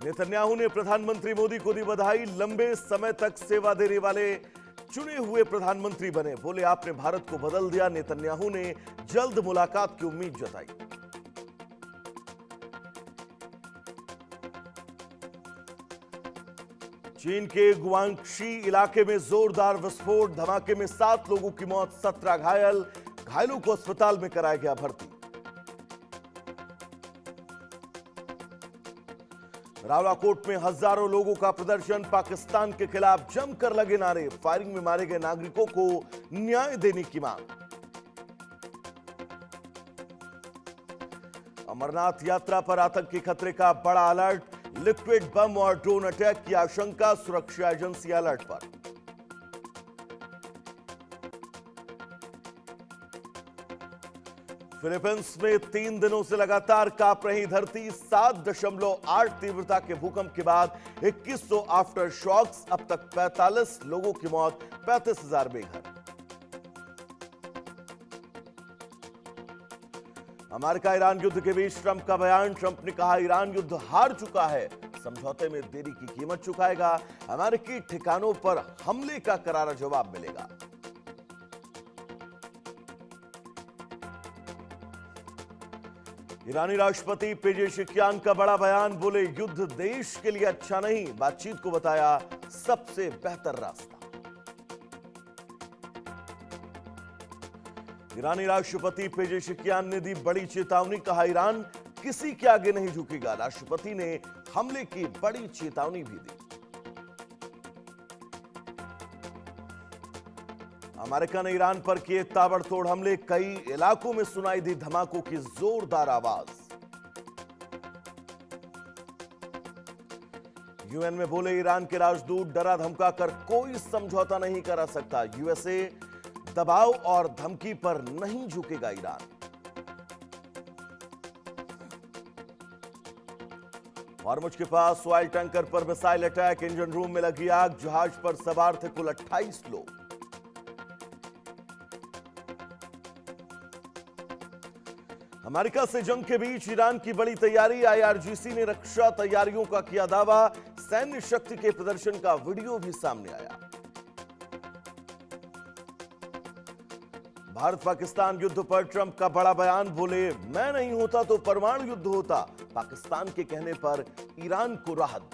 Netanyahu ने प्रधानमंत्री मोदी को दी बधाई। लंबे समय तक सेवा देने वाले चुने हुए प्रधानमंत्री बने। बोले आपने भारत को बदल दिया। नेतन्याहू ने जल्द मुलाकात की उम्मीद जताई। चीन के गुआंगशी इलाके में जोरदार विस्फोट। धमाके में 7 लोगों की मौत, 17 घायल। घायलों को अस्पताल में कराया गया भर्ती। रावलाकोट में हजारों लोगों का प्रदर्शन। पाकिस्तान के खिलाफ जमकर लगे नारे। फायरिंग में मारे गए नागरिकों को न्याय देने की मांग। अमरनाथ यात्रा पर आतंकी खतरे का बड़ा अलर्ट। लिक्विड बम और ड्रोन अटैक की आशंका। सुरक्षा एजेंसी अलर्ट पर। फिलीपींस में 3 दिनों से लगातार कांप रही धरती। 7.8 तीव्रता के भूकंप के बाद 2100 आफ्टर शॉक्स। अब तक 45 लोगों की मौत, 35,000 बेघर। अमेरिका ईरान युद्ध के बीच ट्रंप का बयान। ट्रंप ने कहा ईरान युद्ध हार चुका है, समझौते में देरी की कीमत चुकाएगा। अमेरिकी ठिकानों पर हमले का करारा जवाब मिलेगा। ईरानी राष्ट्रपति पेजेशिकियान का बड़ा बयान। बोले युद्ध देश के लिए अच्छा नहीं, बातचीत को बताया सबसे बेहतर रास्ता। ईरानी राष्ट्रपति पेजेशिकियान ने दी बड़ी चेतावनी। कहा ईरान किसी के आगे नहीं झुकेगा। राष्ट्रपति ने हमले की बड़ी चेतावनी भी दी। अमेरिका ने ईरान पर किए ताबड़तोड़ हमले। कई इलाकों में सुनाई दी धमाकों की जोरदार आवाज। यूएन में बोले ईरान के राजदूत, डरा धमका कर कोई समझौता नहीं करा सकता। यूएसए दबाव और धमकी पर नहीं झुकेगा ईरान। हॉर्मुज के पास ऑयल टैंकर पर मिसाइल अटैक। इंजन रूम में लगी आग। जहाज पर सवार थे कुल 28 लोग। अमेरिका से जंग के बीच ईरान की बड़ी तैयारी। आईआरजीसी ने रक्षा तैयारियों का किया दावा। सैन्य शक्ति के प्रदर्शन का वीडियो भी सामने आया। भारत पाकिस्तान युद्ध पर ट्रंप का बड़ा बयान। बोले मैं नहीं होता तो परमाणु युद्ध होता। पाकिस्तान के कहने पर ईरान को राहत।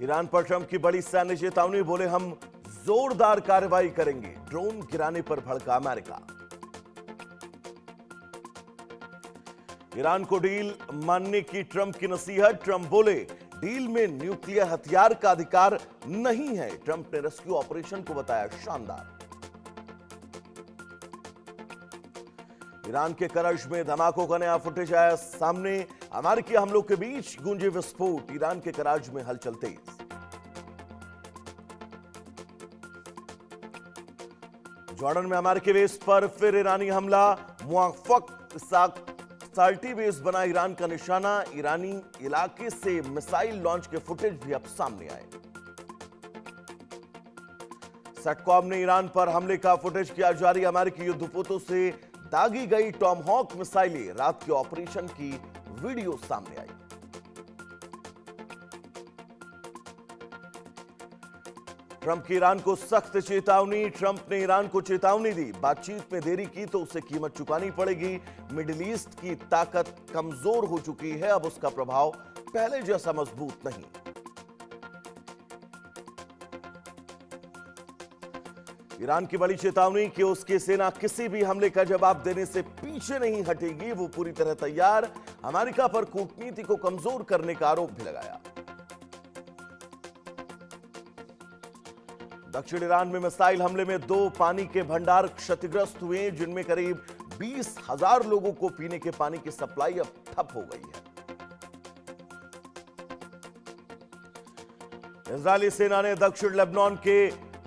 ईरान पर ट्रंप की बड़ी सैन्य चेतावनी। बोले हम जोरदार कार्रवाई करेंगे। ड्रोन गिराने पर भड़का अमेरिका। ईरान को डील मानने की ट्रंप की नसीहत। ट्रंप बोले डील में न्यूक्लियर हथियार का अधिकार नहीं है। ट्रंप ने रेस्क्यू ऑपरेशन को बताया शानदार। ईरान के करज में धमाकों का नया फुटेज आया सामने। अमेरिकी हमलों के बीच गूंजे विस्फोट। ईरान के कराज में हलचल तेज। जॉर्डन में अमेरिकी बेस पर फिर ईरानी हमला। मुआफक साल्टी बेस बना ईरान का निशाना। ईरानी इलाके से मिसाइल लॉन्च के फुटेज भी अब सामने आए। सटकॉम ने ईरान पर हमले का फुटेज किया जारी। अमेरिकी युद्धपोतों से दागी गई टॉमहॉक मिसाइलें। रात के ऑपरेशन की वीडियो सामने आई। ट्रंप की ईरान को सख्त चेतावनी। ट्रंप ने ईरान को चेतावनी दी, बातचीत में देरी की तो उसे कीमत चुकानी पड़ेगी। मिडिल ईस्ट की ताकत कमजोर हो चुकी है, अब उसका प्रभाव पहले जैसा मजबूत नहीं। ईरान की बड़ी चेतावनी कि उसकी सेना किसी भी हमले का जवाब देने से पीछे नहीं हटेगी। वो पूरी तरह तैयार। अमेरिका पर कूटनीति को कमजोर करने का आरोप भी लगाया। दक्षिण ईरान में मिसाइल हमले में 2 पानी के भंडार क्षतिग्रस्त हुए, जिनमें करीब 20,000 लोगों को पीने के पानी की सप्लाई अब ठप हो गई है। इजरायली सेना ने दक्षिण लेबनान के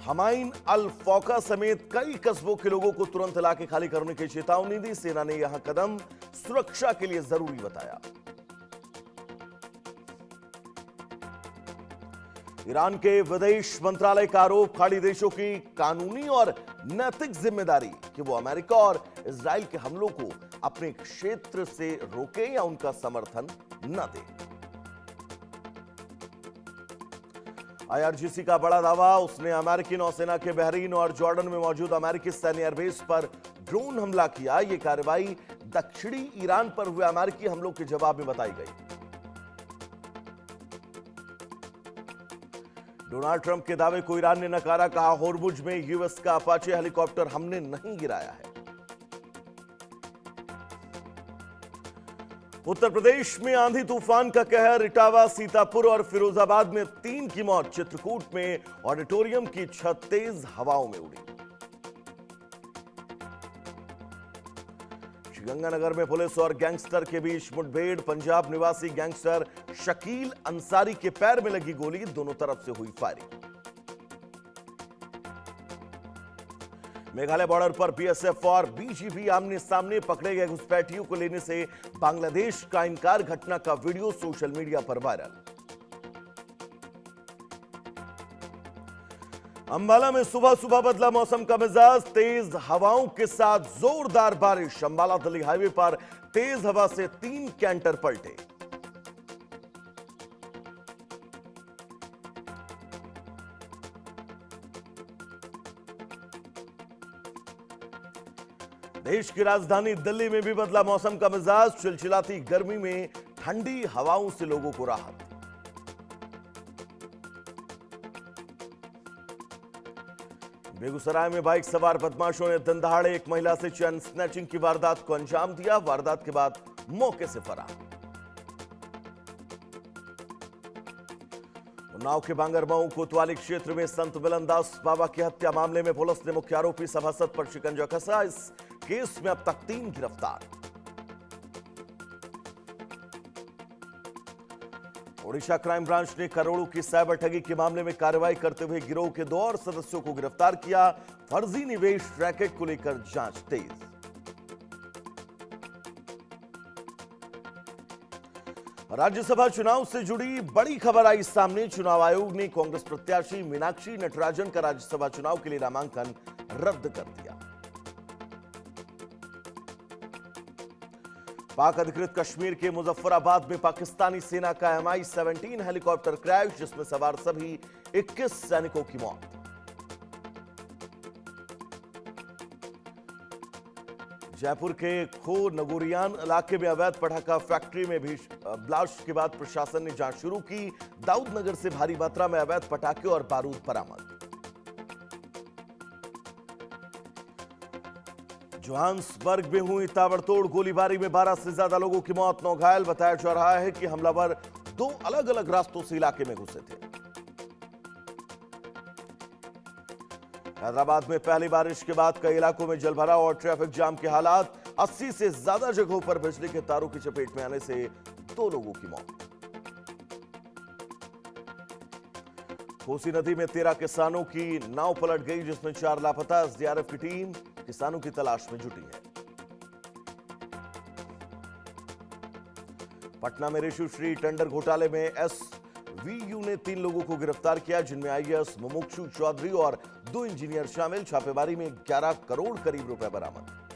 हमाइन अल फौका समेत कई कस्बों के लोगों को तुरंत इलाके खाली करने की चेतावनी दी। सेना ने यह कदम सुरक्षा के लिए जरूरी बताया। ईरान के विदेश मंत्रालय का आरोप, खाड़ी देशों की कानूनी और नैतिक जिम्मेदारी कि वो अमेरिका और इजराइल के हमलों को अपने क्षेत्र से रोके या उनका समर्थन न दे। आईआरजीसी का बड़ा दावा, उसने अमेरिकी नौसेना के बहरीन और जॉर्डन में मौजूद अमेरिकी सैन्य एयरबेस पर ड्रोन हमला किया। यह कार्रवाई दक्षिणी ईरान पर हुए अमेरिकी हमलों के जवाब में बताई गई। डोनाल्ड ट्रंप के दावे को ईरान ने नकारा, कहा होर्मुज में यूएस का अपाचे हेलीकॉप्टर हमने नहीं गिराया है। उत्तर प्रदेश में आंधी तूफान का कहर, इटावा, सीतापुर और फिरोजाबाद में 3 की मौत। चित्रकूट में ऑडिटोरियम की छत तेज हवाओं में उड़ी। श्रीगंगानगर में पुलिस और गैंगस्टर के बीच मुठभेड़, पंजाब निवासी गैंगस्टर शकील अंसारी के पैर में लगी गोली, दोनों तरफ से हुई फायरिंग। मेघालय बॉर्डर पर बीएसएफ और बीजीपी आमने सामने, पकड़े गए घुसपैठियों को लेने से बांग्लादेश का इनकार, घटना का वीडियो सोशल मीडिया पर वायरल। अंबाला में सुबह सुबह बदला मौसम का मिजाज, तेज हवाओं के साथ जोरदार बारिश। अंबाला दिल्ली हाईवे पर तेज हवा से 3 कैंटर पलटे। देश की राजधानी दिल्ली में भी बदला मौसम का मिजाज, चिलचिलाती गर्मी में ठंडी हवाओं से लोगों को राहत। बेगूसराय में बाइक सवार बदमाशों ने दिन दहाड़े एक महिला से चैन स्नैचिंग की वारदात को अंजाम दिया। वारदात के बाद मौके से फरार। उन्नाव के बांगरमऊ कोतवाली क्षेत्र में संत मिलनदास बाबा की हत्या मामले में पुलिस ने मुख्य आरोपी सभासद पर शिकंजा कसा। इस केस में अब तक 3 गिरफ्तार। ओडिशा क्राइम ब्रांच ने करोड़ों की साइबर ठगी के मामले में कार्रवाई करते हुए गिरोह के 2 और सदस्यों को गिरफ्तार किया। फर्जी निवेश रैकेट को लेकर जांच तेज। राज्यसभा चुनाव से जुड़ी बड़ी खबर आई सामने। चुनाव आयोग ने कांग्रेस प्रत्याशी मीनाक्षी नटराजन का राज्यसभा चुनाव के लिए नामांकन रद्द कर दिया। पाक अधिकृत कश्मीर के मुजफ्फराबाद में पाकिस्तानी सेना का MI-17 हेलीकॉप्टर क्रैश, जिसमें सवार सभी 21 सैनिकों की मौत। जयपुर के खो नगोरियान इलाके में अवैध पटाखा फैक्ट्री में भी ब्लास्ट के बाद प्रशासन ने जांच शुरू की। दाऊदनगर से भारी मात्रा में अवैध पटाखे और बारूद बरामद। जोहान्सबर्ग में हुई ताबड़तोड़ गोलीबारी में 12 से ज्यादा लोगों की मौत, 9 घायल। बताया जा रहा है कि हमलावर 2 अलग अलग रास्तों से इलाके में घुसे थे। हैदराबाद में पहली बारिश के बाद कई इलाकों में जलभराव और ट्रैफिक जाम के हालात। 80 से ज्यादा जगहों पर बिजली के तारों की चपेट में आने से 2 लोगों की मौत। कोसी नदी में 13 किसानों की नाव पलट गई, जिसमें 4 लापता। एसडीआरएफ की टीम किसानों की तलाश में जुटी है। पटना में रेशुश्री टेंडर घोटाले में एसवीयू ने 3 लोगों को गिरफ्तार किया, जिनमें आईएएस मुमुक्षु चौधरी और 2 इंजीनियर शामिल। छापेमारी में 11 करोड़ करीब रुपए बरामद।